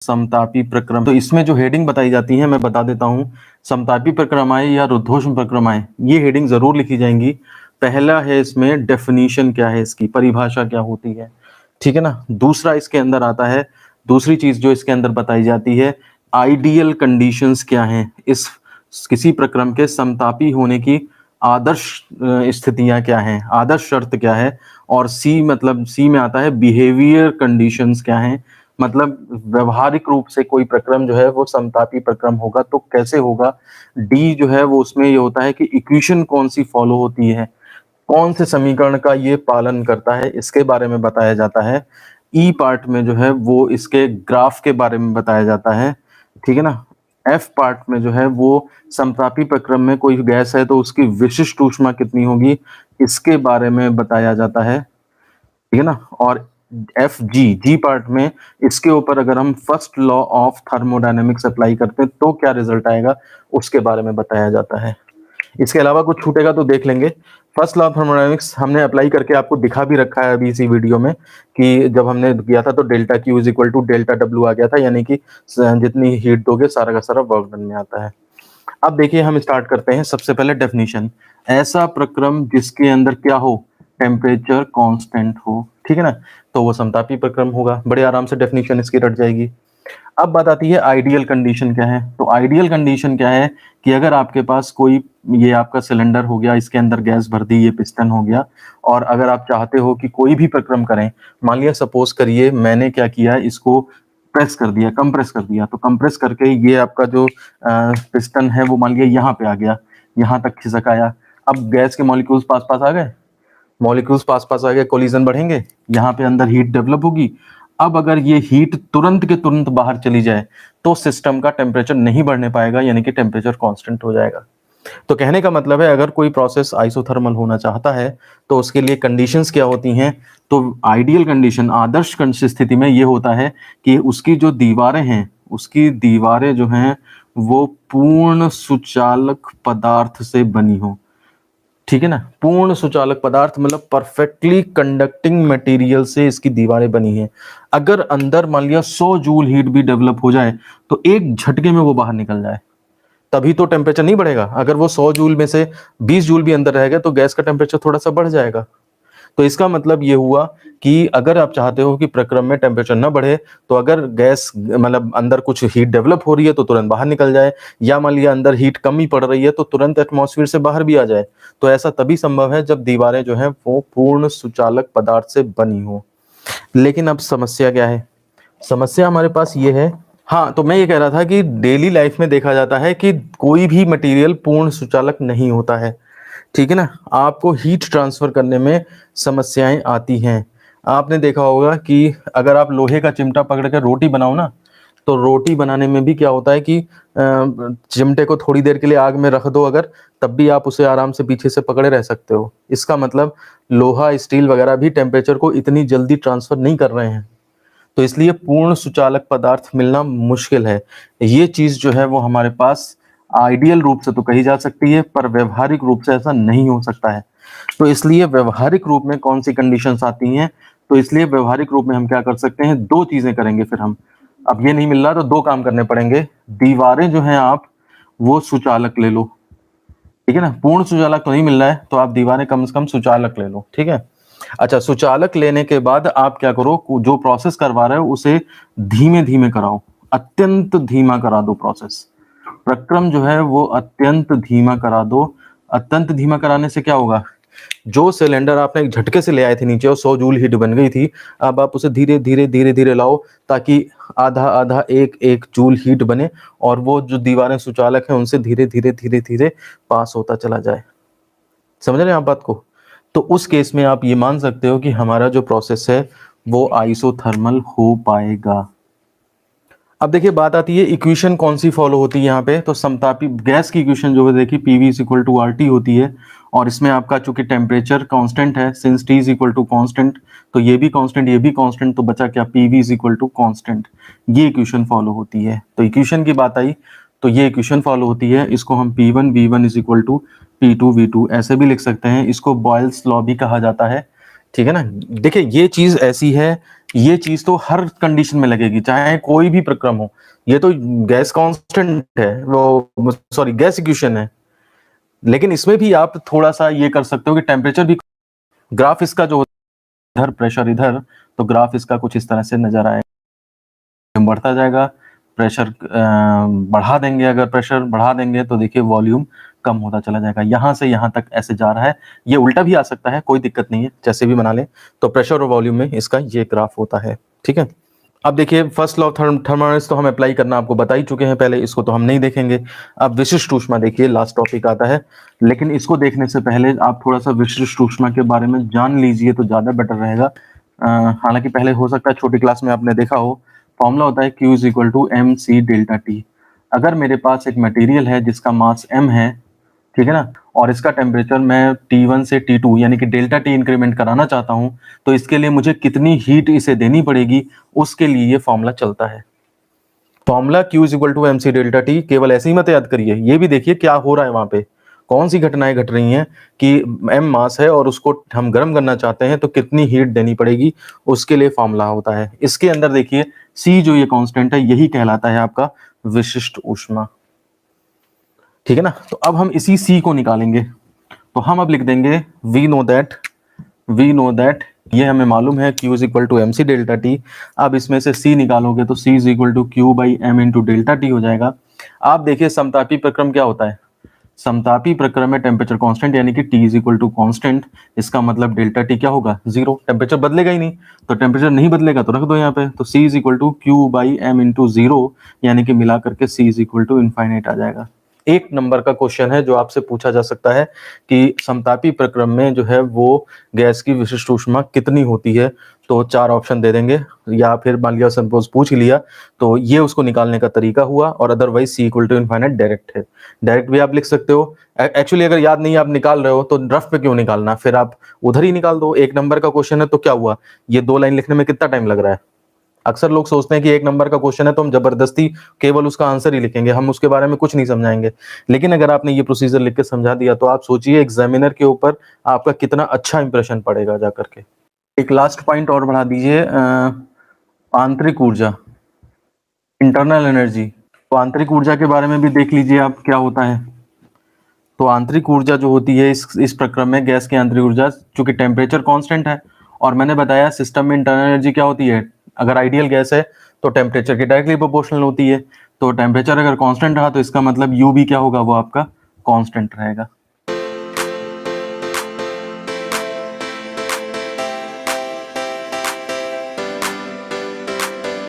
समतापी प्रक्रम। तो इसमें जो हेडिंग बताई जाती है मैं बता देता हूँ, समतापी प्रक्रमाएं या रुद्धोष्म प्रक्रमाएं, ये हेडिंग जरूर लिखी जाएंगी। पहला है इसमें डेफिनेशन क्या है, इसकी परिभाषा क्या होती है, ठीक है ना। दूसरा इसके अंदर आता है, दूसरी चीज जो इसके अंदर बताई जाती है, आइडियल कंडीशंस क्या हैं, इस किसी प्रक्रम के समतापी होने की आदर्श स्थितियां क्या हैं, आदर्श शर्त क्या है। और सी मतलब सी में आता है बिहेवियर कंडीशंस क्या हैं, मतलब व्यवहारिक रूप से कोई प्रक्रम जो है वो समतापी प्रक्रम होगा तो कैसे होगा। डी जो है वो उसमें ये होता है कि इक्वेशन कौन सी फॉलो होती है, कौन से समीकरण का ये पालन करता है, इसके बारे में बताया जाता है। ई पार्ट में जो है वो इसके ग्राफ के बारे में बताया जाता है, ठीक है ना। एफ पार्ट में जो है वो समतापी प्रक्रम में कोई गैस है तो उसकी विशिष्ट ऊष्मा कितनी होगी, इसके बारे में बताया जाता है, ठीक है ना। और एफ जी पार्ट में इसके ऊपर अगर हम first law of thermodynamics apply करते हैं तो क्या रिजल्ट आएगा, उसके बारे में बताया जाता है। इसके अलावा कुछ छूटेगा तो देख लेंगे। फर्स्ट लॉ ऑफ थर्मोडायनेमिक्स हमने अप्लाई करके आपको दिखा भी रखा है अभी इसी वीडियो में, कि जब हमने किया था तो delta Q is equal to delta W आ गया था, यानी कि जितनी हीट दोगे सारा का सारा वर्क डन में आता है। अब देखिए हम स्टार्ट करते हैं। सबसे पहले डेफिनेशन, ऐसा प्रक्रम जिसके अंदर क्या हो, टेम्परेचर कांस्टेंट हो, ठीक है ना, तो वो समतापी प्रक्रम होगा। बड़े आराम से डेफिनेशन इसकी रट जाएगी। अब बात आती है आइडियल कंडीशन क्या है। तो आइडियल कंडीशन क्या है कि अगर आपके पास कोई, ये आपका सिलेंडर हो गया, इसके अंदर गैस भर दी, ये पिस्टन हो गया, और अगर आप चाहते हो कि कोई भी प्रक्रम करें, मान लिया सपोज करिए मैंने क्या किया, इसको प्रेस कर दिया, कंप्रेस कर दिया, तो कंप्रेस करके ये आपका जो पिस्टन है वो मान लिया यहाँ पे आ गया, यहाँ तक खिसक आया। अब गैस के मॉलिक्यूल्स पास पास आ गए, मॉलिक्यूल्स पास पास आ गए, कोलिजन बढ़ेंगे, यहाँ पे अंदर हीट डेवलप होगी। अब अगर ये हीट तुरंत के तुरंत बाहर चली जाए तो सिस्टम का टेम्परेचर नहीं बढ़ने पाएगा, यानी कि टेम्परेचर कांस्टेंट हो जाएगा। तो कहने का मतलब है अगर कोई प्रोसेस आइसोथर्मल होना चाहता है तो उसके लिए कंडीशंस क्या होती हैं। तो आइडियल कंडीशन, आदर्श स्थिति में ये होता है कि उसकी जो दीवारें हैं, उसकी दीवारें जो हैं वो पूर्ण सुचालक पदार्थ से बनी हो, ठीक है ना। पूर्ण सुचालक पदार्थ मतलब परफेक्टली कंडक्टिंग मटेरियल से इसकी दीवारें बनी हैं। अगर अंदर मान लिया 100 जूल हीट भी डेवलप हो जाए तो एक झटके में वो बाहर निकल जाए, तभी तो टेम्परेचर नहीं बढ़ेगा। अगर वो 100 जूल में से 20 जूल भी अंदर रहेगा तो गैस का टेम्परेचर थोड़ा सा बढ़ जाएगा। तो इसका मतलब ये हुआ कि अगर आप चाहते हो कि प्रक्रम में टेम्परेचर न बढ़े, तो अगर गैस मतलब अंदर कुछ हीट डेवलप हो रही है तो तुरंत बाहर निकल जाए, या मान लिया अंदर हीट कम ही पड़ रही है तो तुरंत एटमॉस्फेयर से बाहर भी आ जाए। तो ऐसा तभी संभव है जब दीवारें जो हैं वो पूर्ण सुचालक पदार्थ से बनी हो। लेकिन अब समस्या क्या है, समस्या हमारे पास ये है, हाँ तो मैं ये कह रहा था कि डेली लाइफ में देखा जाता है कि कोई भी मटेरियल पूर्ण सुचालक नहीं होता है, ठीक है ना। आपको हीट ट्रांसफर करने में समस्याएं आती हैं। आपने देखा होगा कि अगर आप लोहे का चिमटा पकड़ कर रोटी बनाओ ना, तो रोटी बनाने में भी क्या होता है कि चिमटे को थोड़ी देर के लिए आग में रख दो अगर, तब भी आप उसे आराम से पीछे से पकड़े रह सकते हो। इसका मतलब लोहा, स्टील वगैरह भी टेम्परेचर को इतनी जल्दी ट्रांसफर नहीं कर रहे हैं, तो इसलिए पूर्ण सुचालक पदार्थ मिलना मुश्किल है। ये चीज जो है वो हमारे पास आइडियल रूप से तो कही जा सकती है, पर व्यवहारिक रूप से ऐसा नहीं हो सकता है। तो इसलिए व्यवहारिक रूप में कौन सी कंडीशंस आती हैं, तो इसलिए व्यवहारिक रूप में हम क्या कर सकते हैं, दो चीजें करेंगे फिर हम। अब ये नहीं मिल रहा तो दो काम करने पड़ेंगे। दीवारें जो हैं आप वो सुचालक ले लो, ठीक है ना। पूर्ण सुचालक तो नहीं मिल रहा है तो आप दीवारें कम से कम सुचालक ले लो, ठीक है। अच्छा, सुचालक लेने के बाद आप क्या करो, जो प्रोसेस करवा रहे हो उसे धीमे धीमे कराओ, अत्यंत धीमा करा दो प्रोसेस। प्रक्रम जो है वो अत्यंत धीमा करा दो। अत्यंत धीमा कराने से क्या होगा, जो सिलेंडर आपने एक झटके से ले आए थे नीचे और 100 जूल हीट बन गई थी, अब आप उसे धीरे धीरे धीरे धीरे लाओ ताकि आधा आधा एक एक जूल हीट बने, और वो जो दीवारें सुचालक हैं उनसे धीरे धीरे धीरे धीरे पास होता चला जाए। समझ रहे हैं आप बात को। तो उस केस में आप ये मान सकते हो कि हमारा जो प्रोसेस है वो आइसोथर्मल हो पाएगा। अब देखिए बात आती है इक्वेशन कौन सी फॉलो होती है यहाँ पे। तो समतापी गैस की इक्वेशन जो है देखिए PV is equal to R T होती है, और इसमें आपका चूंकि टेम्परेचर कांस्टेंट है, since T is equal to constant, तो ये भी कांस्टेंट ये भी कांस्टेंट, तो बचा क्या, PV is equal to constant. ये इक्वेशन फॉलो होती है। तो इक्वेशन की बात आई तो ये इक्वेशन फॉलो होती है। इसको हम P1 V1 is equal to P2 V2 ऐसे भी लिख सकते हैं। इसको बॉयल्स लॉ भी कहा जाता है। ठीक है ना। देखिए ये चीज ऐसी है, ये चीज तो हर कंडीशन में लगेगी, चाहे कोई भी प्रक्रम हो। ये तो गैस कांस्टेंट है, वो सॉरी गैस इक्वेशन है। लेकिन इसमें भी आप थोड़ा सा ये कर सकते हो कि टेम्परेचर भी, ग्राफ इसका जो इधर प्रेशर इधर, तो ग्राफ इसका कुछ इस तरह से नजर आएगा, बढ़ता जाएगा। प्रेशर बढ़ा देंगे, अगर प्रेशर बढ़ा देंगे तो देखिए वॉल्यूम कम होता चला जाएगा, यहां से यहां तक ऐसे जा रहा है। ये उल्टा भी आ सकता है, कोई दिक्कत नहीं है, जैसे भी बना लें। तो प्रेशर और वॉल्यूम में इसका ये ग्राफ होता है, ठीक है। अब देखिए फर्स्ट लॉ ऑफ थर्मोडायनामिक्स तो हम अप्लाई करना आपको बता ही चुके हैं पहले, इसको तो हम नहीं देखेंगे। अब विशिष्ट ऊष्मा देखिए, लास्ट टॉपिक आता है, लेकिन इसको देखने से पहले आप थोड़ा सा विशिष्ट ऊष्मा के बारे में जान लीजिए तो ज्यादा बेटर रहेगा। हालांकि पहले हो सकता है छोटी क्लास में आपने देखा हो, फॉर्मूला होता है Q is equal to M C delta T. अगर मेरे पास एक मटेरियल है जिसका मास m है, ठीक है ना, और इसका टेम्परेचर मैं T1 से T2 यानी कि डेल्टा टी इंक्रीमेंट कराना चाहता हूं, तो इसके लिए मुझे कितनी हीट इसे देनी पड़ेगी, उसके लिए ये फॉर्मूला चलता है। Formula Q is equal to M C delta T, केवल ऐसे ही मत याद करिए, ये भी देखिए क्या हो रहा है वहां पे, कौन सी घटनाएं घट रही हैं कि m मास है और उसको हम गर्म करना चाहते हैं तो कितनी हीट देनी पड़ेगी, उसके लिए फॉर्मूला होता है। इसके अंदर देखिए C जो ये कांस्टेंट है, यही कहलाता है आपका विशिष्ट ऊष्मा, ठीक है ना। तो अब हम इसी C को निकालेंगे, तो हम अब लिख देंगे वी नो दैट, ये हमें मालूम है Q is equal to M C delta T. अब इसमें से C निकालोगे तो C is equal to Q by M into delta T हो जाएगा। आप देखिए समतापी प्रक्रम क्या होता है, समतापी प्रक्रम में टेम्परेचर कांस्टेंट यानी कि T is equal to constant, इसका मतलब डेल्टा टी क्या होगा, जीरो, टेम्परेचर बदलेगा ही नहीं। तो टेम्परेचर नहीं बदलेगा तो रख दो यहाँ पे, तो C is equal to Q by M into zero, यानी कि मिला करके C is equal to infinite आ जाएगा। एक नंबर का क्वेश्चन है जो आपसे पूछा जा सकता है कि समतापी प्रक्रम में जो है वो गैस की विशिष्ट ऊष्मा कितनी होती है, तो चार ऑप्शन दे देंगे, या फिर मान लिया सपोज पूछ ही लिया तो ये उसको निकालने का तरीका हुआ, और otherwise C equal to infinite direct है, डायरेक्ट भी आप लिख सकते हो। एक्चुअली अगर याद नहीं आप निकाल रहे हो तो रफ पे क्यों निकालना, फिर आप उधर ही निकाल दो। एक नंबर का क्वेश्चन है तो क्या हुआ, ये 2 लाइन लिखने में कितना टाइम लग रहा है। अक्सर लोग सोचते हैं कि एक नंबर का क्वेश्चन है तो हम जबरदस्ती केवल उसका आंसर ही लिखेंगे, हम उसके बारे में कुछ नहीं समझाएंगे। लेकिन अगर आपने ये प्रोसीजर लिख के समझा दिया तो आप सोचिए एग्जामिनर के ऊपर आपका कितना अच्छा इंप्रेशन पड़ेगा जा करके। एक लास्ट पॉइंट और बढ़ा दीजिए, आंतरिक ऊर्जा, इंटरनल एनर्जी। तो आंतरिक ऊर्जा के बारे में भी देख लीजिए आप क्या होता है। तो आंतरिक ऊर्जा जो होती है इस प्रक्रम में गैस की आंतरिक ऊर्जा, चूंकि टेम्परेचर कांस्टेंट है, और मैंने बताया सिस्टम में इंटरनल एनर्जी क्या होती है, अगर आइडियल गैस है तो टेम्परेचर के डायरेक्टली प्रोपोर्शनल होती है। तो टेम्परेचर अगर कांस्टेंट रहा तो इसका मतलब यू भी क्या होगा, वो आपका कांस्टेंट रहेगा।